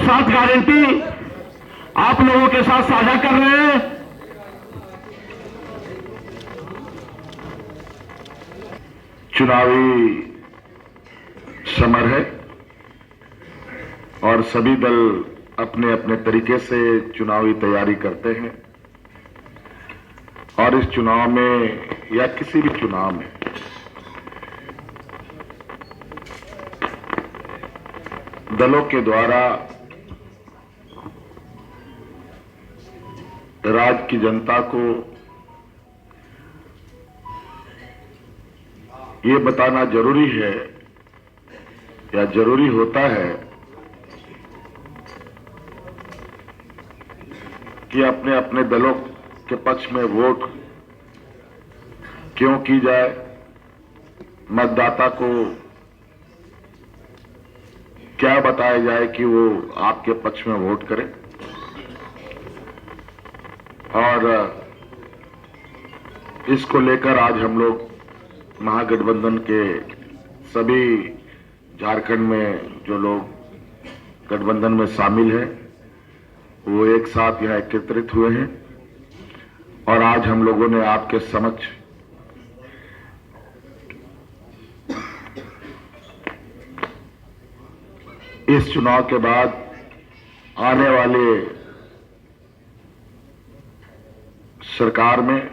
7 guarantee आप लोगों के साथ साझा कर रहे हैं। चुनावी समर है और सभी दल अपने अपने तरीके से चुनावी तैयारी करते हैं और इस चुनाव में या किसी भी चुनाव में दलों के द्वारा राज्य की जनता को ये बताना जरूरी है या जरूरी होता है कि अपने अपने दलों के पक्ष में वोट क्यों की जाए, मतदाता को क्या बताया जाए कि वो आपके पक्ष में वोट करे। और इसको लेकर आज हम लोग महागठबंधन के सभी झारखंड में जो लोग गठबंधन में शामिल हैं वो एक साथ यहां एकत्रित हुए हैं और आज हम लोगों ने आपके समक्ष इस चुनाव के बाद आने वाले सरकार में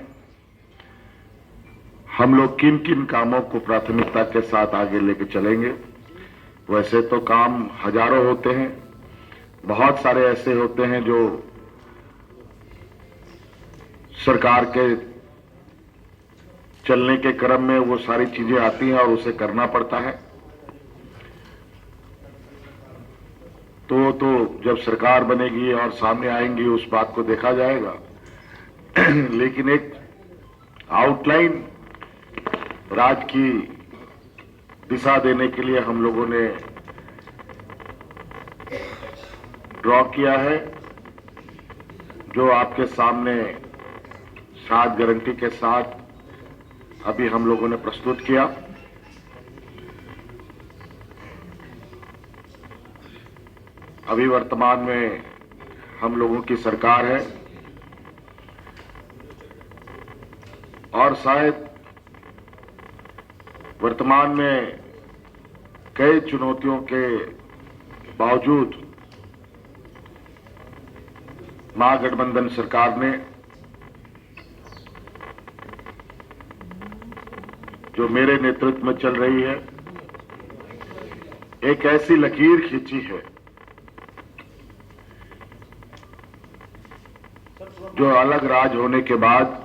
हम लोग किन किन कामों को प्राथमिकता के साथ आगे लेके चलेंगे। वैसे तो काम हजारों होते हैं, बहुत सारे ऐसे होते हैं जो सरकार के चलने के क्रम में वो सारी चीजें आती हैं और उसे करना पड़ता है। तो जब सरकार बनेगी और सामने आएंगी उस बात को देखा जाएगा लेकिन एक आउटलाइन राज्य की दिशा देने के लिए हम लोगों ने ड्रॉ किया है, जो आपके सामने 7 गारंटी के साथ अभी हम लोगों ने प्रस्तुत किया। अभी वर्तमान में हम लोगों की सरकार है और शायद वर्तमान में कई चुनौतियों के बावजूद महागठबंधन सरकार ने जो मेरे नेतृत्व में चल रही है एक ऐसी लकीर खींची है जो अलग राज होने के बाद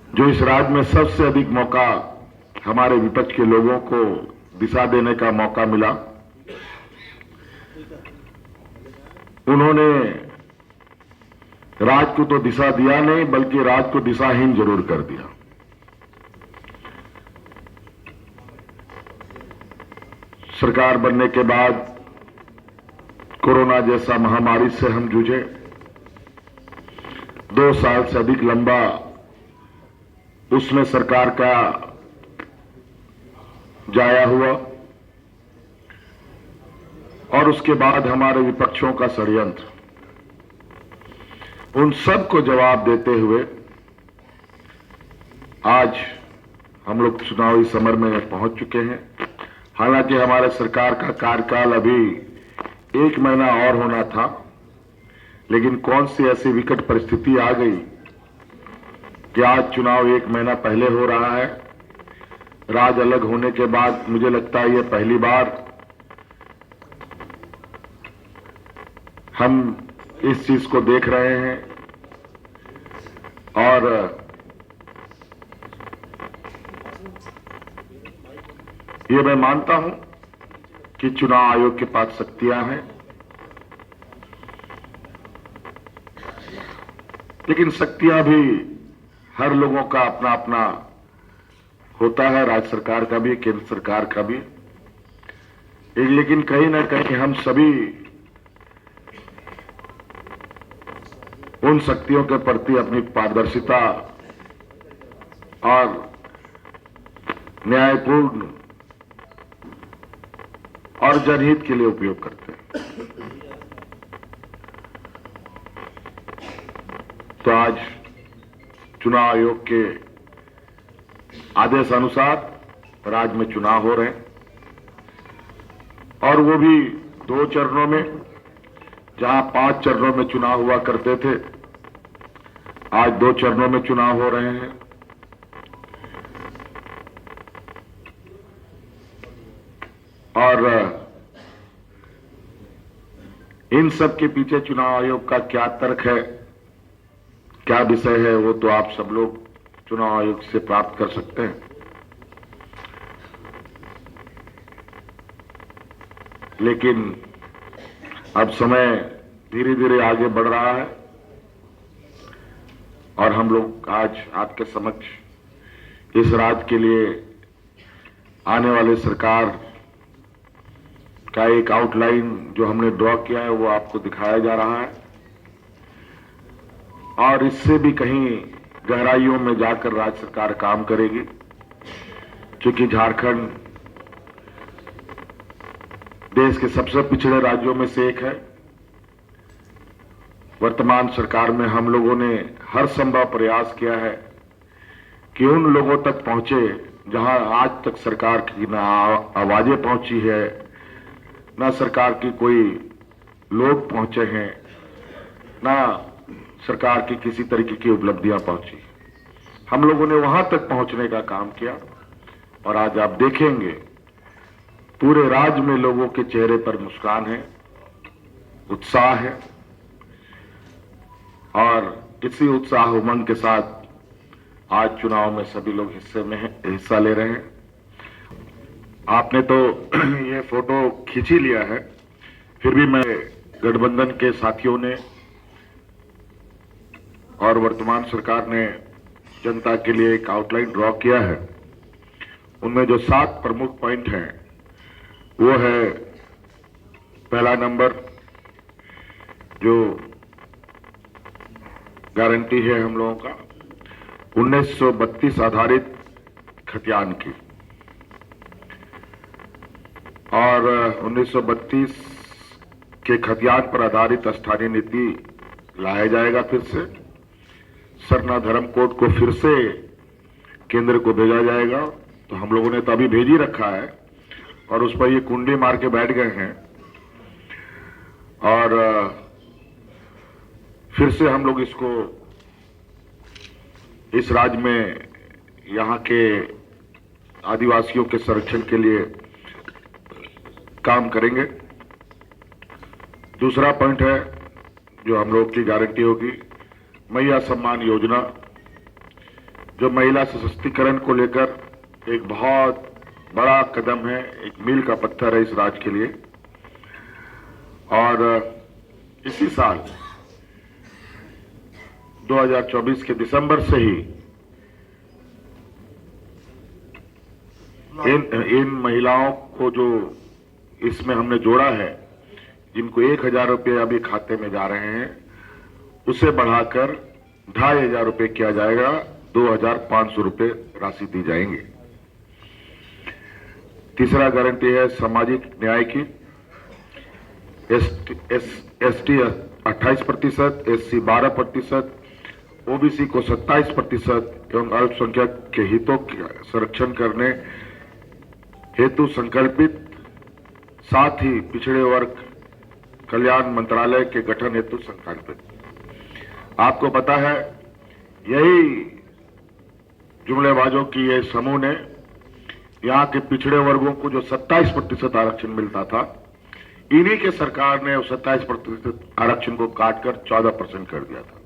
जो इस राज्य में सबसे अधिक मौका हमारे विपक्ष के लोगों को दिशा देने का मौका मिला, उन्होंने राज्य को तो दिशा दिया नहीं बल्कि राज्य को दिशाहीन जरूर कर दिया। सरकार बनने के बाद कोरोना जैसा महामारी से हम जूझे, 2 साल से अधिक लंबा उसमें सरकार का जाया हुआ और उसके बाद हमारे विपक्षों का षड्यंत्र, उन सब को जवाब देते हुए आज हम लोग चुनावी समर में पहुंच चुके हैं। हालांकि हमारे सरकार का कार्यकाल अभी 1 महीना और होना था, लेकिन कौन सी ऐसी विकट परिस्थिति आ गई कि आज चुनाव 1 महीना पहले हो रहा है। राज्य अलग होने के बाद मुझे लगता है ये पहली बार हम इस चीज को देख रहे हैं और ये मैं मानता हूं कि चुनाव आयोग के पास शक्तियां हैं, लेकिन शक्तियां भी हर लोगों का अपना अपना होता है, राज्य सरकार का भी, केंद्र सरकार का भी। लेकिन कहीं ना कहीं हम सभी उन शक्तियों के प्रति अपनी पारदर्शिता और न्यायपूर्ण और जनहित के लिए उपयोग करते हैं। तो आज चुनाव आयोग के आदेश अनुसार राज्य में चुनाव हो रहे हैं और वो भी 2 चरणों में, जहां 5 चरणों में चुनाव हुआ करते थे, आज 2 चरणों में चुनाव हो रहे हैं। और इन सब के पीछे चुनाव आयोग का क्या तर्क है, क्या विषय है, वो तो आप सब लोग चुनाव आयोग से प्राप्त कर सकते हैं। लेकिन अब समय धीरे धीरे आगे बढ़ रहा है और हम लोग आज आपके समक्ष इस राज्य के लिए आने वाले सरकार का एक आउटलाइन जो हमने ड्रॉ किया है वो आपको दिखाया जा रहा है और इससे भी कहीं गहराइयों में जाकर राज्य सरकार काम करेगी, क्योंकि झारखंड देश के सबसे पिछड़े राज्यों में से एक है। वर्तमान सरकार में हम लोगों ने हर संभव प्रयास किया है कि उन लोगों तक पहुंचे जहां आज तक सरकार की ना आवाजें पहुंची है, ना सरकार की कोई लोग पहुंचे हैं, ना सरकार की किसी तरीके की उपलब्धियां पहुंची। हम लोगों ने वहां तक पहुंचने का काम किया और आज आप देखेंगे पूरे राज्य में लोगों के चेहरे पर मुस्कान है, उत्साह है और इसी उत्साह उमंग के साथ आज चुनाव में सभी लोग हिस्सा ले रहे हैं। आपने तो ये फोटो खींच ही लिया है, फिर भी मैं गठबंधन के साथियों ने और वर्तमान सरकार ने जनता के लिए एक आउटलाइन ड्रॉ किया है। उनमें जो 7 प्रमुख पॉइंट हैं वो है, पहला नंबर जो गारंटी है हम लोगों का 1932 आधारित खतियान की, और 1932 के खतियान पर आधारित स्थानीय नीति लाया जाएगा। फिर से सरना धर्म कोड को फिर से केंद्र को भेजा जाएगा। तो हम लोगों ने तो अभी भेज ही रखा है और उस पर ये कुंडली मार के बैठ गए हैं और फिर से हम लोग इसको इस राज्य में यहाँ के आदिवासियों के संरक्षण के लिए काम करेंगे। दूसरा पॉइंट है जो हम लोग की गारंटी होगी, मैया सम्मान योजना, जो महिला सशक्तिकरण को लेकर एक बहुत बड़ा कदम है, एक मील का पत्थर है इस राज्य के लिए। और इसी साल 2024 के दिसंबर से ही इन महिलाओं को जो इसमें हमने जोड़ा है, जिनको 1000 रुपये अभी खाते में जा रहे हैं, उसे बढ़ाकर 2500 रुपये किया जाएगा, 2500 रुपये राशि दी जाएंगे। तीसरा गारंटी है सामाजिक न्याय की, एसटी 28%, एससी 12%, ओबीसी को 27% एवं अल्पसंख्यक के हितों का संरक्षण करने हेतु संकल्पित, साथ ही पिछड़े वर्ग कल्याण मंत्रालय के गठन हेतु संकल्पित। आपको पता है यही जुमलेबाजों की ये समूह ने यहाँ के पिछड़े वर्गों को जो 27% आरक्षण मिलता था, इन्हीं के सरकार ने उस 27% आरक्षण को काटकर 14% कर दिया था।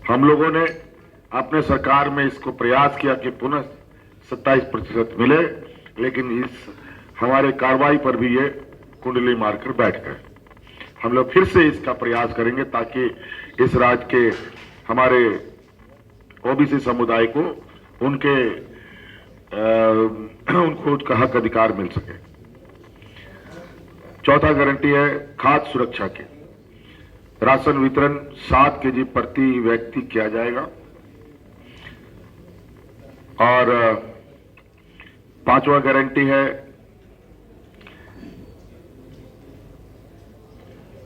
हम लोगों ने अपने सरकार में इसको प्रयास किया कि पुनः 27% मिले, लेकिन इस हमारे कार्रवाई पर भी ये कुंडली मारकर बैठ गए। हम लोग फिर से इसका प्रयास करेंगे ताकि इस राज्य के हमारे ओबीसी समुदाय को उनको उसका हक अधिकार मिल सके। चौथा गारंटी है खाद्य सुरक्षा की, राशन वितरण 7 केजी प्रति व्यक्ति किया जाएगा और पांचवा गारंटी है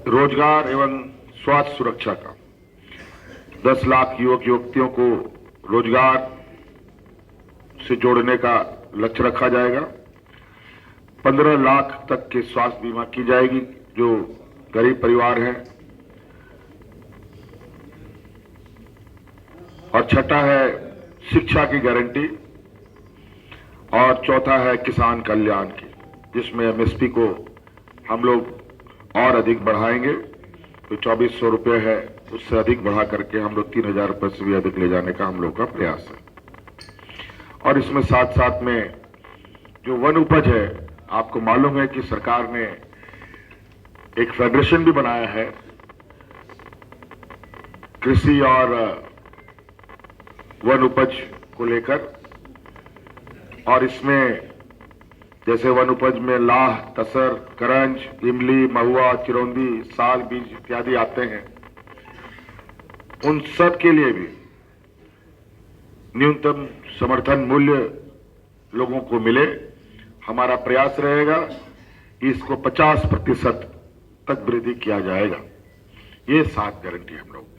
रोजगार एवं स्वास्थ्य सुरक्षा का। 10 लाख युवक युवतियों को रोजगार से जोड़ने का लक्ष्य रखा जाएगा। 15 लाख तक के स्वास्थ्य बीमा की जाएगी जो गरीब परिवार हैं। और छठा है शिक्षा की गारंटी। और चौथा है किसान कल्याण की, जिसमें एमएसपी को हम लोग और अधिक बढ़ाएंगे। तो 2400 रुपये है, उससे अधिक बढ़ा करके हम लोग 3000 रुपये से भी अधिक ले जाने का हम लोग का प्रयास है। और इसमें साथ साथ में जो वन उपज है, आपको मालूम है कि सरकार ने एक फेडरेशन भी बनाया है कृषि और वन उपज को लेकर। और इसमें जैसे वन उपज में लाह, तसर, करंज, इमली, महुआ, चिरौंदी, साग बीज इत्यादि आते हैं, उन सब के लिए भी न्यूनतम समर्थन मूल्य लोगों को मिले। हमारा प्रयास रहेगा कि इसको 50% तक वृद्धि किया जाएगा। ये 7 गारंटी हम लोग